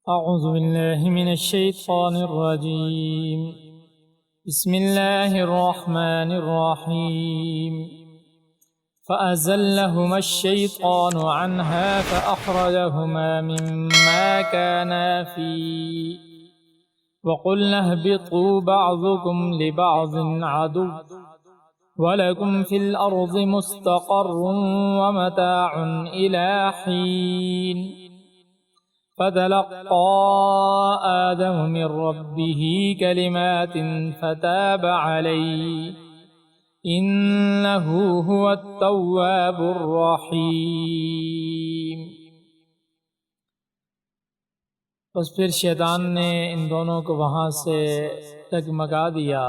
أعوذ بالله من الشيطان الرجيم. بسم الله الرحمن الرحيم. فأزلهما الشيطان عنها فأخرجهما مما كانا فيه وقلنا اهبطوا بعضكم لبعض عدو ولكم في الأرض مستقر ومتاع إلى حين فتلقى آدم من ربه كلمات فتاب عليه إنه هو التواب الرحيم. بس پھر شیطان نے ان دونوں کو وہاں سے ڈگمگا دیا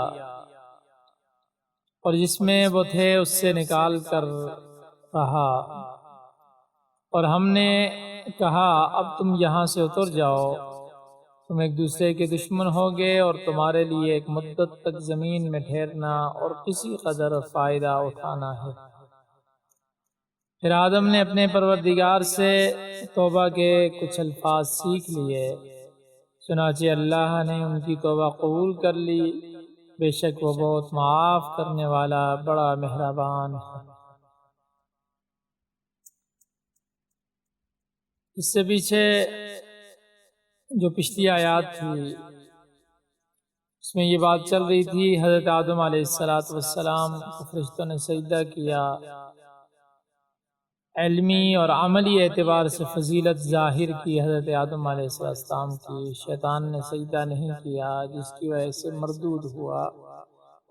اور جس میں وہ تھے اس سے نکال کر رہا، اور ہم نے کہا اب تم یہاں سے اتر جاؤ، تم ایک دوسرے کے دشمن ہوگے اور تمہارے لیے ایک مدت تک زمین میں ٹھہرنا اور کسی قدر فائدہ اٹھانا ہے۔ پھر آدم نے اپنے پروردگار سے توبہ کے کچھ الفاظ سیکھ لیے، چنانچہ اللہ نے ان کی توبہ قبول کر لی، بے شک وہ بہت معاف کرنے والا بڑا مہربان ہے۔ اس سے پیچھے جو پچھلی آیات تھی اس میں یہ بات چل رہی تھی، حضرت آدم علیہ السلام کو فرشتوں نے سجدہ کیا، علمی اور عملی اعتبار سے فضیلت ظاہر کی حضرت آدم علیہ السلام کی، شیطان نے سجدہ نہیں کیا جس کی وجہ سے مردود ہوا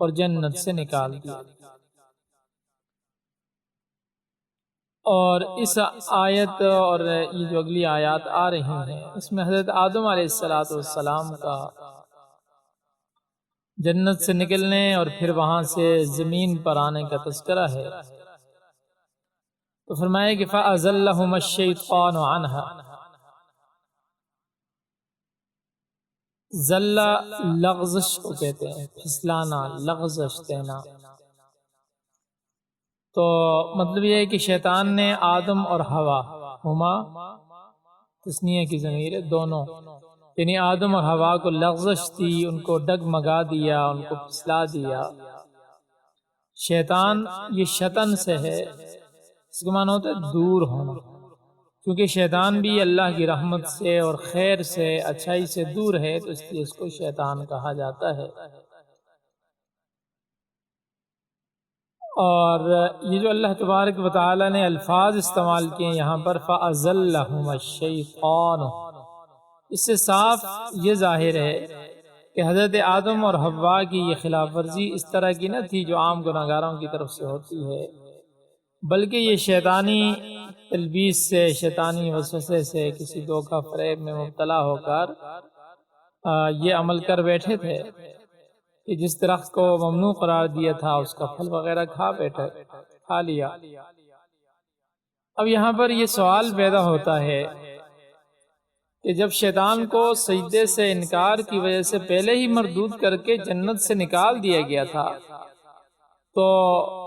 اور جنت سے نکال دیا۔ اور اس آیت اور یہ جو اگلی آیات آ رہی ہیں اس میں حضرت آدم علیہ السلام کا جنت سے نکلنے اور پھر وہاں سے زمین پر آنے کا تذکرہ ہے۔ تو فرمایا کہ فَأَزَلَّهُمَا الشَّيْطَانُ عَنْهَا، زلہ لغزش کو کہتے ہیں، پھسلانا، لغزش دینا۔ تو مطلب یہ ہے کہ شیطان نے آدم اور حوا، ہما تثنیہ کی ضمیر ہے، دونوں، یعنی آدم اور حوا کو لغزش دی، ان کو ڈگمگا دیا، ان کو پھسلا دیا۔ شیطان یہ شطن سے ہے، اس کا معنی ہوتا ہے دور ہونا، کیونکہ شیطان بھی اللہ کی رحمت سے اور خیر سے، اچھائی سے دور ہے، تو اس لیے اس کو شیطان کہا جاتا ہے۔ اور یہ جو اللہ تبارک و تعالی نے الفاظ استعمال کیے یہاں پر فَأَزَلَّهُمَا الشَّيْطَانُ، اس سے صاف یہ ظاہر ہے کہ حضرت آدم اور حوا کی یہ خلاف ورزی اس طرح کی نہ تھی جو عام گناہگاروں کی طرف سے ہوتی ہے، بلکہ یہ شیطانی تلبیس سے، شیطانی وسوسے سے، کسی دھوکہ فریب میں مبتلا ہو کر یہ عمل کر بیٹھے تھے کہ جس درخت کو ممنوع قرار دیا تھا اس کا پھل وغیرہ کھا لیا۔ اب یہاں پر یہ سوال پیدا ہوتا ہے کہ جب شیطان کو سجدے سے انکار کی وجہ سے پہلے ہی مردود کر کے جنت سے نکال دیا گیا تھا، تو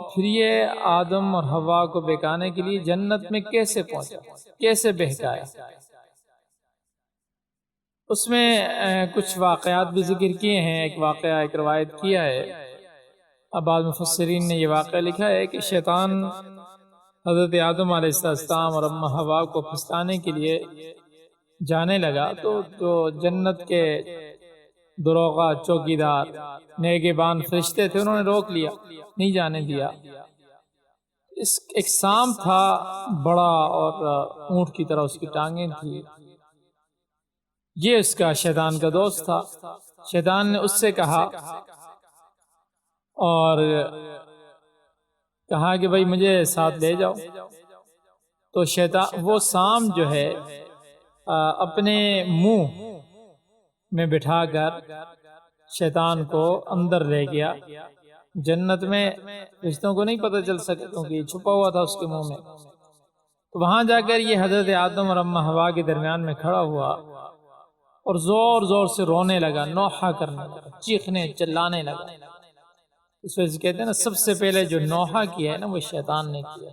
پھر یہ آدم اور حوا کو بہکانے کے لیے جنت میں کیسے پہنچا، کیسے بہکایا؟ اس میں کچھ واقعات بھی ذکر کیے ہیں۔ ایک واقعہ، ایک روایت کیا ہے، اب بعض مفسرین نے یہ واقعہ لکھا ہے کہ شیطان حضرت آدم علیہ السلام اور اماں حوا کو پھسلانے کے لیے جانے لگا، تو جو جنت کے دروغہ، چوکیدار، نگہبان فرشتے تھے انہوں نے روک لیا، نہیں جانے دیا۔ ایک سانپ تھا بڑا اور اونٹ کی طرح اس کی ٹانگیں تھی، یہ اس کا شیطان کا دوست تھا۔ شیطان نے اس سے کہا اور کہا کہ بھائی مجھے ساتھ لے جاؤ، تو شیطان وہ سانپ جو ہے اپنے منہ میں بٹھا کر شیطان کو اندر لے گیا جنت میں، فرشتوں کو نہیں پتہ چل سکا کیونکہ یہ چھپا ہوا تھا اس کے منہ میں۔ تو وہاں جا کر یہ حضرت آدم اور اماں حوا کے درمیان میں کھڑا ہوا اور زور زور سے رونے لگا، نوحہ کرنے لگا، چیخنے چلانے لگا۔ اس وجہ سے کہتے ہیں نا سب سے پہلے جو نوحہ کیا ہے نا وہ شیطان نے کیا۔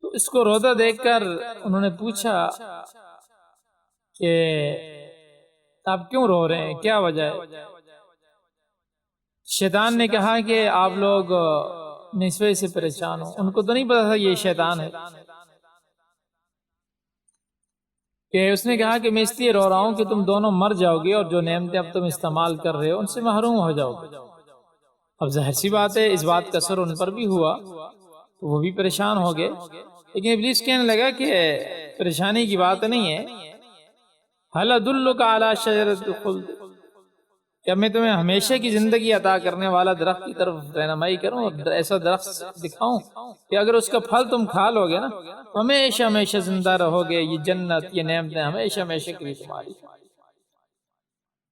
تو اس کو روتا دیکھ کر انہوں نے پوچھا کہ آپ کیوں رو رہے ہیں، کیا وجہ ہے؟ شیطان نے کہا کہ آپ لوگ اس وجہ سے پریشان ہو۔ ان کو تو نہیں پتا تھا یہ شیطان ہے، کہ اس نے کہا کہ میں اس لیے رو رہا ہوں کہ تم دونوں مر جاؤ گے اور جو نعمتیں اب تم استعمال کر رہے ہو ان سے محروم ہو جاؤ گے۔ اب ظاہر سی بات ہے اس بات کا اثر ان پر بھی ہوا تو وہ بھی پریشان ہو گئے، لیکن ابلیس کہنے لگا کہ پریشانی کی بات نہیں ہے، هل ادلک علی شجرۃ الخلد، کیا میں تمہیں ہمیشہ کی زندگی عطا کرنے والا درخت کی طرف رہنمائی کروں اور ایسا درخت دکھاؤں کہ اگر اس کا پھل تم کھا لو گے نا ہمیشہ ہمیشہ زندہ رہو گے، یہ جنت یہ نعمتیں ہمیشہ ہمیشہ کے لیے تمہاری۔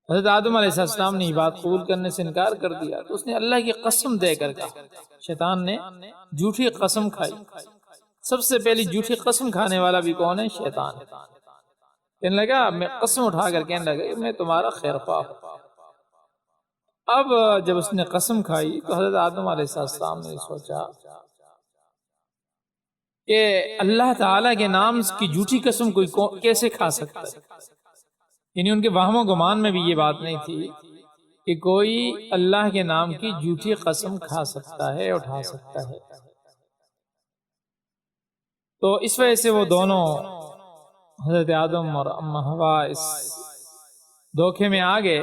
حضرت آدم علیہ السلام نے یہ بات قبول کرنے سے انکار کر دیا تو اس نے اللہ کی قسم دے کر کہا، شیطان نے جھوٹی قسم کھائی۔ سب سے پہلی جھوٹی قسم کھانے والا بھی کون ہے؟ شیطان۔ کہنے لگا، میں قسم اٹھا کر کہنے لگا کہ میں تمہارا خیر خواہ ہوں۔ اب جب اس نے قسم کھائی تو حضرت آدم علیہ السلام نے سوچا کہ اللہ تعالیٰ کے نام کی جھوٹی قسم کوئی کیسے کھا سکتا ہے؟ یعنی ان کے وہم و گمان میں بھی یہ بات نہیں تھی کہ کوئی اللہ کے نام کی جھوٹی قسم کھا سکتا ہے، اٹھا سکتا ہے۔ تو اس وجہ سے وہ دونوں حضرت آدم اور اماں حوا اس دھوکے میں آ گئے۔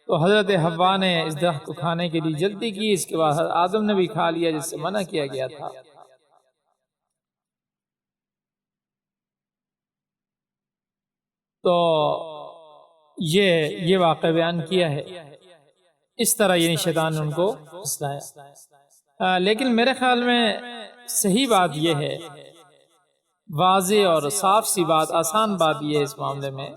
تو حضرت حوا نے اس درخت کو کھانے کے لیے جلدی کی، اس کے بعد حضرت آدم نے بھی کھا لیا جس سے منع کیا گیا تھا۔ تو یہ واقعہ بیان کیا ہے، اس طرح یعنی شیطان نے ان کو پھسلایا۔ لیکن میرے خیال میں صحیح بات یہ ہے، واضح اور صاف سی بات، آسان بات یہ ہے اس معاملے میں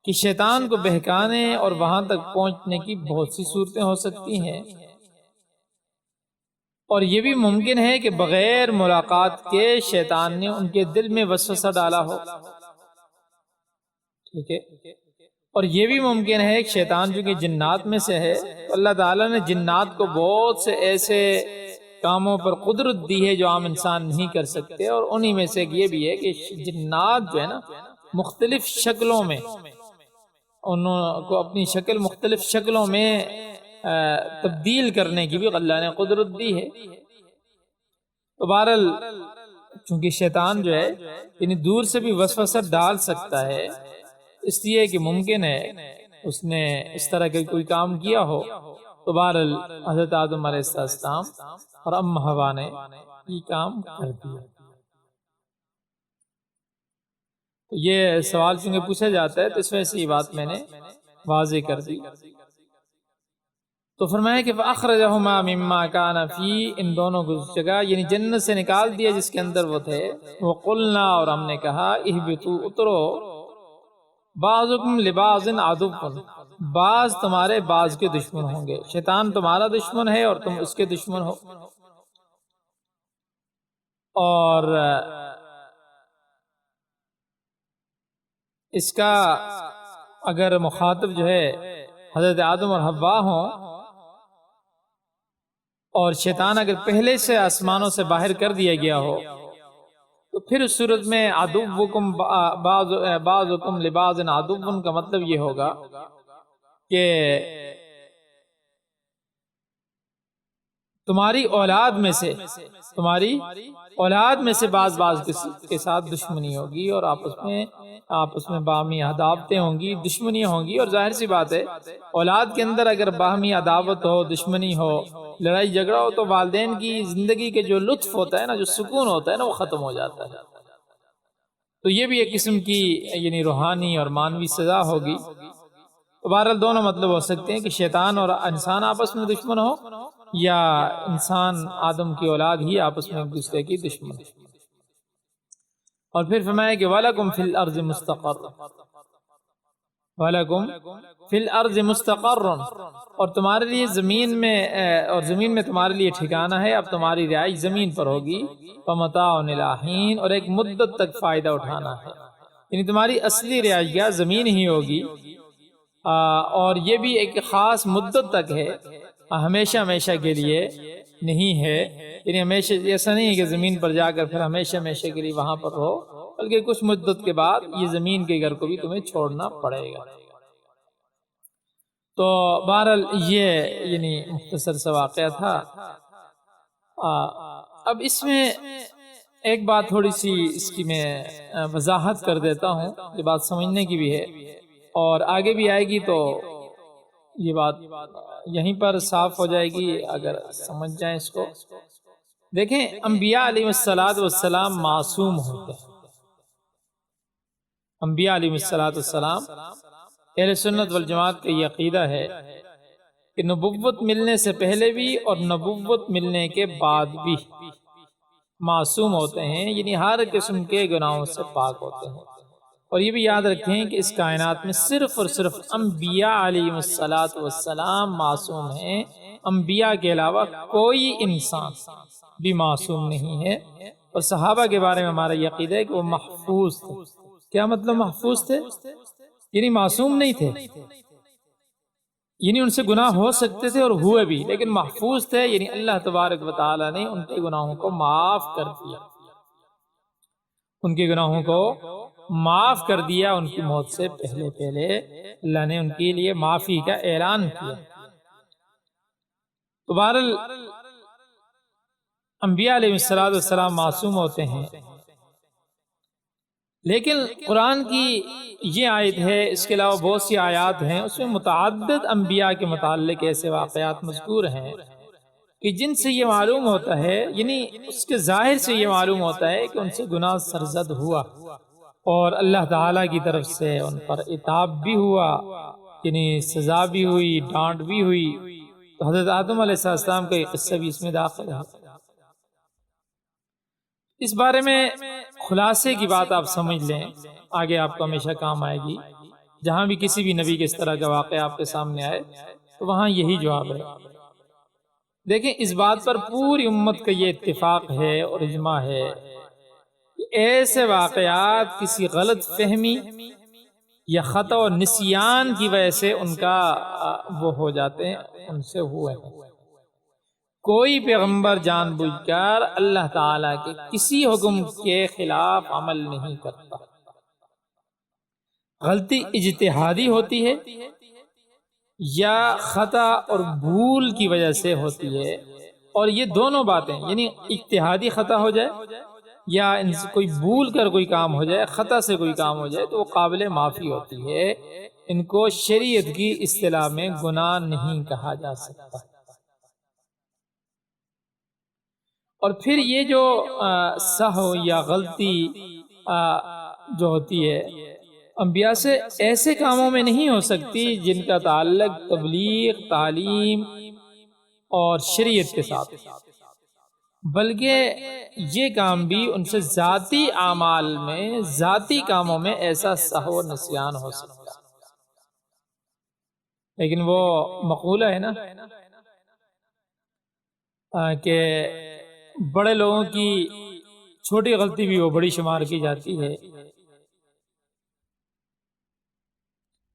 کہ شیطان کو بہکانے اور وہاں تک پہنچنے کی بہت سی صورتیں ہو سکتی ہیں، اور یہ بھی ممکن ہے کہ بغیر ملاقات کے شیطان نے ان کے دل میں وسوسہ ڈالا ہو، ٹھیک ہے؟ اور یہ بھی ممکن ہے کہ شیطان جو کہ جنات میں سے ہے، اللہ تعالیٰ نے جنات کو بہت سے ایسے کاموں پر قدرت دی ہے جو عام انسان نہیں کر سکتے، اور انہی میں سے یہ بھی ہے کہ جنات جو ہے نا مختلف شکلوں میں، انہوں کو اپنی شکل مختلف شکلوں میں تبدیل کرنے کی بھی اللہ نے قدرت دی ہے۔ تو بہرحال چونکہ شیطان جو ہے یعنی دور سے بھی وسوسہ ڈال سکتا ہے، اس لیے کہ ممکن ہے اس نے اس طرح کا کوئی کام کیا ہو، تو بہرحال حضرت آدم علیہ السلام اور اماں حوا نے یہ کام کر دیا۔ یہ سوال چونکہ پوچھا جاتا ہے تو اس وجہ سے یہ بات میں نے واضح کر دی۔ تو فرمایا کہ فَأَخْرَجَهُمَا مِمَّا كَانَ فِيهِ، ان دونوں کو اس جگہ یعنی جنت سے نکال دیا جس کے اندر وہ تھے۔ وَقُلْنَا، اور ہم نے کہا، اِهْبِطُوا، اترو، بَعْضُكُمْ لِبَعْضٍ عَدُوٌّ، بعض تمہارے بعض کے دشمن ہوں گے۔ شیطان تمہارا دشمن ہے اور تم اس کے دشمن ہو۔ اور اس کا اگر مخاطب جو ہے حضرت آدم اور حوا ہوں، اور شیطان اگر پہلے سے آسمانوں سے باہر کر دیا گیا ہو تو پھر اس صورت میں عدوکم بعضکم لبعض عدو کا مطلب یہ ہوگا کہ تمہاری اولاد میں سے بعض کے ساتھ دشمنی ہوگی، اور آپس میں باہمی عداوتیں ہوں گی، دشمنیاں ہوں گی۔ اور ظاہر سی بات ہے اولاد کے اندر اگر باہمی عداوت ہو، دشمنی ہو، لڑائی جھگڑا ہو تو والدین کی زندگی کے جو لطف ہوتا ہے نا، جو سکون ہوتا ہے نا، وہ ختم ہو جاتا ہے۔ تو یہ بھی ایک قسم کی یعنی روحانی اور مانوی سزا ہوگی۔ تو بہرحال دونوں مطلب ہو سکتے ہیں کہ شیطان اور انسان آپس میں دشمن ہو، یا انسان آدم کی اولاد ہی آپس میں ایک دوسرے کی دشمن۔ اور پھر فرمایا کہ وَلَكُمْ فِي الْأَرْضِ مُسْتَقَرٌّ، وَلَكُمْ فِي الْأَرْضِ مُسْتَقَرٌ، اور تمہارے لیے زمین میں تمہارے لیے ٹھکانہ ہے، اب تمہاری رہائش زمین پر ہوگی، وَمَتَاعٌ إِلَىٰ حِينٍ، اور ایک مدت تک فائدہ اٹھانا ہے، یعنی تمہاری اصلی رہائش گاہ زمین ہی ہوگی، اور یہ بھی ایک خاص مدت تک ہے، ہمیشہ ہمیشہ کے لیے نہیں ہے، یعنی ہمیشہ ایسا نہیں ہے کہ زمین پر جا کر پھر ہمیشہ ہمیشہ کے لیے وہاں پر رہو، بلکہ کچھ مدت کے بعد یہ زمین کے گھر کو بھی تمہیں چھوڑنا پڑے گا۔ تو بہرحال یہ یعنی مختصر سا واقعہ تھا۔ اب اس میں ایک بات تھوڑی سی اس کی میں وضاحت کر دیتا ہوں، یہ بات سمجھنے کی بھی ہے اور آگے بھی آئے گی، تو یہ بات یہیں پر صاف ہو جائے گی اگر سمجھ جائیں اس کو۔ دیکھیں، انبیاء علیہ السلام معصوم ہوتے ہیں۔ انبیاء علیہ السلام، اہل سنت والجماعت کا یہ عقیدہ ہے کہ نبوت ملنے سے پہلے بھی اور نبوت ملنے کے بعد بھی معصوم ہوتے ہیں، یعنی ہر قسم کے گناہوں سے پاک ہوتے ہیں۔ اور یہ بھی یاد رکھیں کہ اس کائنات میں صرف اور صرف انبیاء علیہ السلام معصوم ہیں، انبیاء کے علاوہ کوئی انسان بھی معصوم نہیں ہے۔ اور صحابہ کے بارے میں ہمارا یہ عقیدہ ہے کہ وہ محفوظ تھے۔ کیا مطلب محفوظ تھے؟ یعنی معصوم نہیں تھے، یعنی ان سے گناہ ہو سکتے تھے اور ہوئے بھی، لیکن محفوظ تھے، یعنی اللہ تبارک و تعالی نے ان کے گناہوں کو معاف کر دیا، ان کے گناہوں کو معاف کر دیا، ان کی موت سے پہلے اللہ نے ان کے لیے معافی کا اعلان کیا۔ تو بہرحال انبیاء علیہ السلام معصوم ہوتے ہیں، لیکن قرآن کی یہ آیت ہے، اس کے علاوہ بہت سی آیات ہیں، اس میں متعدد انبیاء کے متعلق ایسے واقعات مذکور ہیں کہ جن سے یہ معلوم ہوتا ہے، یعنی اس کے ظاہر سے یہ معلوم ہوتا ہے کہ ان سے گناہ سرزد ہوا اور اللہ تعالیٰ کی طرف سے ان پر عتاب بھی ہوا، یعنی سزا بھی ہوئی، ڈانٹ بھی ہوئی۔ تو حضرت آدم علیہ السلام کا یہ قصہ بھی اس میں داخل ہے۔ اس بارے میں خلاصے کی بات آپ سمجھ لیں، آگے آپ کو ہمیشہ کام آئے گی۔ جہاں بھی کسی بھی نبی کے اس طرح کا واقعہ آپ کے سامنے آئے تو وہاں یہی جواب ہے۔ دیکھیں، اس بات پر پوری امت کا یہ اتفاق ہے اور اجماع ہے کہ ایسے واقعات کسی غلط فہمی یا خطا و نسیان کی وجہ سے ان کا وہ ہو جاتے ہیں، ان سے ہوئے ہیں۔ کوئی پیغمبر جان بوجھ کر اللہ تعالیٰ کے کسی حکم کے خلاف عمل نہیں کرتا۔ غلطی اجتہادی ہوتی ہے یا خطا اور بھول کی وجہ سے ہوتی ہے، اور یہ دونوں باتیں، یعنی اجتہادی خطا ہو جائے یا ان سے کوئی بھول کر کوئی کام ہو جائے، خطا سے کوئی کام ہو جائے، تو وہ قابل معافی ہوتی ہے۔ ان کو شریعت کی اصطلاح میں گناہ نہیں کہا جا سکتا۔ اور پھر یہ جو سہو یا غلطی جو ہوتی ہے، انبیاء سے ایسے کاموں میں نہیں ہو سکتی جن کا تعلق تبلیغ، تعلیم اور شریعت کے ساتھ، بلکہ یہ کام بھی ان سے ذاتی اعمال میں، ذاتی کاموں میں ایسا سہو و نسیان ہو سکتا ہے۔ لیکن وہ مقولہ ہے نا کہ بڑے لوگوں کی چھوٹی غلطی بھی وہ بڑی شمار کی جاتی ہے۔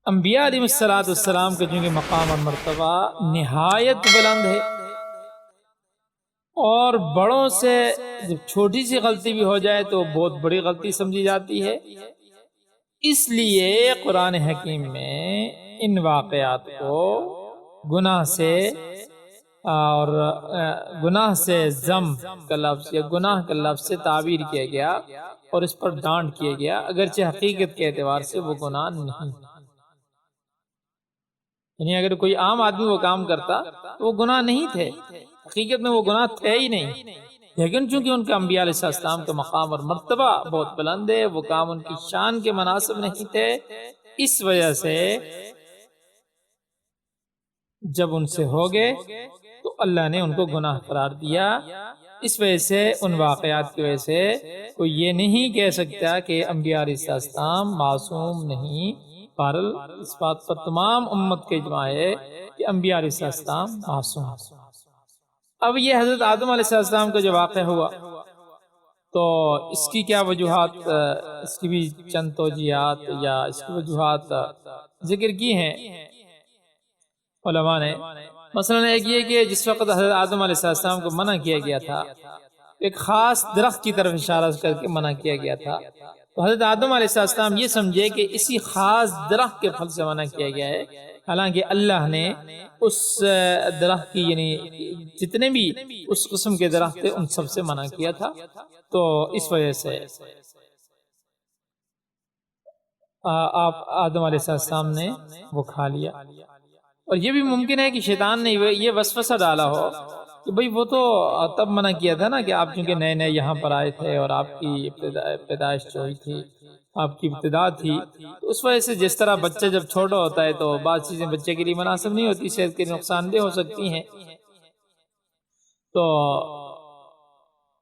انبیاء علیہ السلام کا چونکہ مقام اور مرتبہ نہایت بلند ہے، اور بڑوں سے جب چھوٹی سی غلطی بھی ہو جائے تو بہت بڑی غلطی سمجھی جاتی ہے۔ اس لیے قرآن حکیم میں ان واقعات کو گناہ سے اور گناہ سے ذم کا لفظ یا گناہ کا لفظ سے تعبیر کیا گیا اور اس پر ڈانٹ کیا گیا، اگرچہ حقیقت کے اعتبار سے وہ گناہ نہیں، یعنی اگر کوئی عام آدمی وہ کام کرتا تو وہ گناہ نہیں تھے، حقیقت میں وہ گناہ تھے ہی نہیں، لیکن چونکہ ان کا انبیاء علیہ السلام کا مقام اور مرتبہ بہت بلند ہے، وہ کام ان کی شان کے مناسب نہیں تھے، اس وجہ سے جب ان سے ہو گئے تو اللہ نے ان کو گناہ قرار دیا۔ اس وجہ سے ان واقعات کی وجہ سے کوئی یہ نہیں کہہ سکتا کہ انبیاء علیہ السلام معصوم نہیں، بہرحال اس بات پر تمام امت کے اجماع ہے کہ انبیاء علیہ السلام معصوم ہیں۔ اب یہ حضرت آدم علیہ السلام کا جو واقعہ ہوا تو اس کی کیا وجوہات، اس کی بھی چند توجیہات یا اس کی وجوہات ذکر کی ہیں علماء نے۔ مثلا ایک یہ کہ جس وقت حضرت آدم علیہ السلام کو منع کیا گیا تھا، ایک خاص درخت کی طرف اشارہ کر کے منع کیا گیا تھا، تو حضرت آدم علیہ السلام یہ سمجھے کہ اسی خاص درخت کے پھل سے منع کیا گیا ہے، حالانکہ اللہ نے اس درخت کی یعنی جتنے بھی اس قسم کے درخت تھے ان سب سے منع کیا تھا، تو اس وجہ سے آپ آدم علیہ السلام نے وہ کھا لیا۔ اور یہ بھی ممکن ہے کہ شیطان نے یہ وسوسہ ڈالا ہو کہ بھئی وہ تو تب منع کیا تھا نا کہ آپ چونکہ نئے نئے یہاں پر آئے تھے اور آپ کی پیدائش جو ہوئی تھی، آپ کی ابتدا تھی، تو اس وجہ سے جس طرح بچہ جب چھوٹا ہوتا ہے تو بعض چیزیں بچے کے لیے مناسب نہیں ہوتی، صحت کے نقصان دہ ہو سکتی ہیں، تو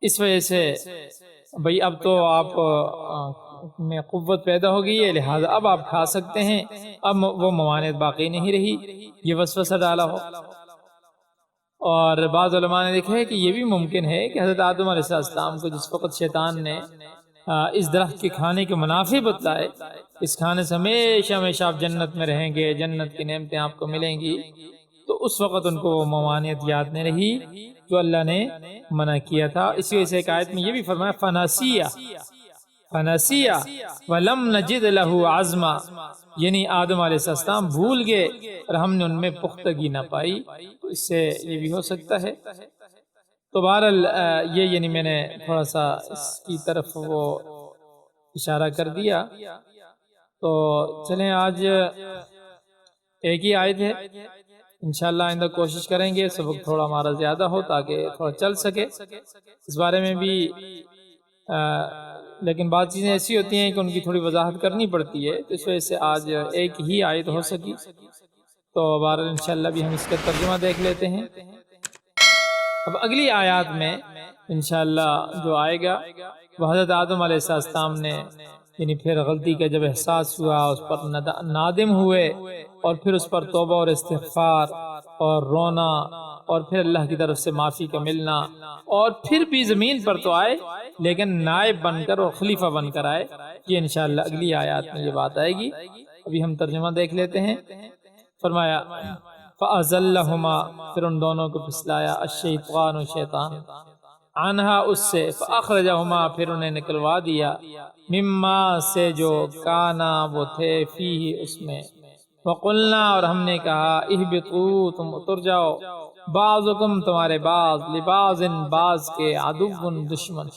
اس وجہ سے بھئی اب تو آپ میں قوت پیدا ہو گئی ہے، لہذا اب آپ کھا سکتے ہیں، اب وہ ممانعت باقی نہیں رہی، یہ وسوسہ ڈالا ہو۔ اور بعض علماء نے لکھا ہے کہ یہ بھی ممکن ہے کہ حضرت آدم علیہ السلام کو جس وقت شیطان نے اس درخت کے کھانے کے منافع بتلائے، اس کھانے سے ہمیشہ ہمیشہ آپ جنت میں رہیں گے، جنت کی نعمتیں آپ کو ملیں گی، تو اس وقت ان کو وہ ممانعت یاد نہیں رہی جو اللہ نے منع کیا تھا۔ اسی وجہ سے ایک آیت میں یہ بھی فرمایا فنسیہ ولم نجد لہ عزما، یعنی آدم علیہ السلام بھول گئے اور ہم نے ان میں پختگی نہ پائی، تو اس سے یہ بھی ہو سکتا ہے۔ تو بہرحال یہ یعنی میں نے تھوڑا سا اس کی طرف وہ اشارہ کر دیا، تو چلیں آج ایک ہی آیت ہے، انشاءاللہ آئندہ کوشش کریں گے سبق تھوڑا ہمارا زیادہ ہو تاکہ تھوڑا چل سکے اس بارے میں بھی، لیکن بعض چیزیں ایسی ہوتی ہیں کہ ان کی تھوڑی وضاحت کرنی پڑتی ہے، تو اس وجہ سے آج ایک ہی آیت ہو سکی، تو بہرحال انشاءاللہ بھی ہم اس کا ترجمہ دیکھ لیتے ہیں۔ اب اگلی آیات میں انشاءاللہ جو آئے گا وہ حضرت آدم علیہ السلام نے یعنی پھر غلطی کا جب احساس ہوا اس پر نادم ہوئے، اور پھر اس پر توبہ اور استغفار اور رونا، اور پھر اللہ کی طرف سے معافی کا ملنا، اور پھر بھی زمین پر تو آئے لیکن نائب بن کر اور خلیفہ بن کر آئے، یہ انشاءاللہ اگلی آیات میں یہ بات آئے گی۔ ابھی ہم ترجمہ دیکھ لیتے ہیں۔ فرمایا فَأَزَلَّهُمَا، پھر ان دونوں کو پھسلایا، الشیطان شیطان، عنہا اس سے، فَأَخْرَجَهُمَا، پھر انہیں نکلوا دیا، مما سے جو کانا وہ تھے، فیہ اس میں، وَقُلْنَا اور ہم نے کہا، اِهْبِطُوا تم اتر جاؤ، بعضکم تمہارے بعض، لبعض بعض کے، عدو دشمن،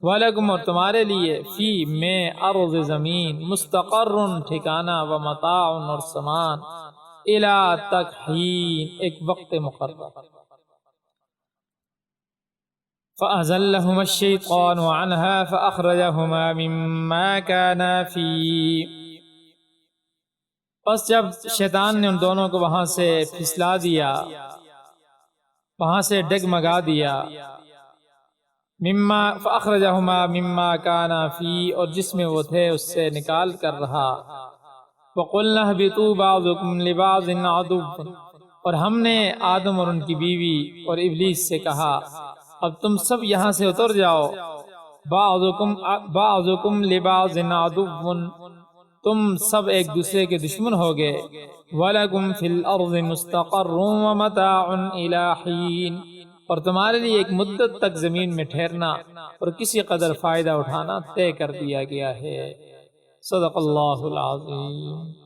وَلَكُمْ اور تمہارے لیے، فی میں ارض زمین، مستقر ٹھکانہ، ومتاع اور سامان، الی تک حین ایک وقت مقرر۔ فَأَزَلَّهُمَا الشَّيْطَانُ عَنْهَا فَأَخْرَجَهُمَا مِمَّا كَانَا فِيهِ، پس جب شیطان نے ان دونوں کو وہاں سے پھسلا دیا، وہاں سے ڈگمگا دیا، فَأَخْرَجَهُمَا مِمَّا كَانَا فِيهِ اور جس میں وہ تھے اس سے نکال کر رہا، وَقُلْنَا اهْبِطُوا بَعْضُكُمْ لِبَعْضٍ عَدُوٌّ اور ہم نے آدم اور ان کی بیوی اور ابلیس سے کہا، اب تم سب یہاں سے اتر جاؤ، بعضکم لبعض عدو، تم سب ایک دوسرے کے دشمن ہوگے، وَلَكُمْ فِي الْأَرْضِ مُسْتَقَرٌّ وَمَتَاعٌ إِلَىٰ حِينٍ اور تمہارے لیے ایک مدت تک زمین میں ٹھہرنا اور کسی قدر فائدہ اٹھانا طے کر دیا گیا ہے۔ صدق اللہ العظیم۔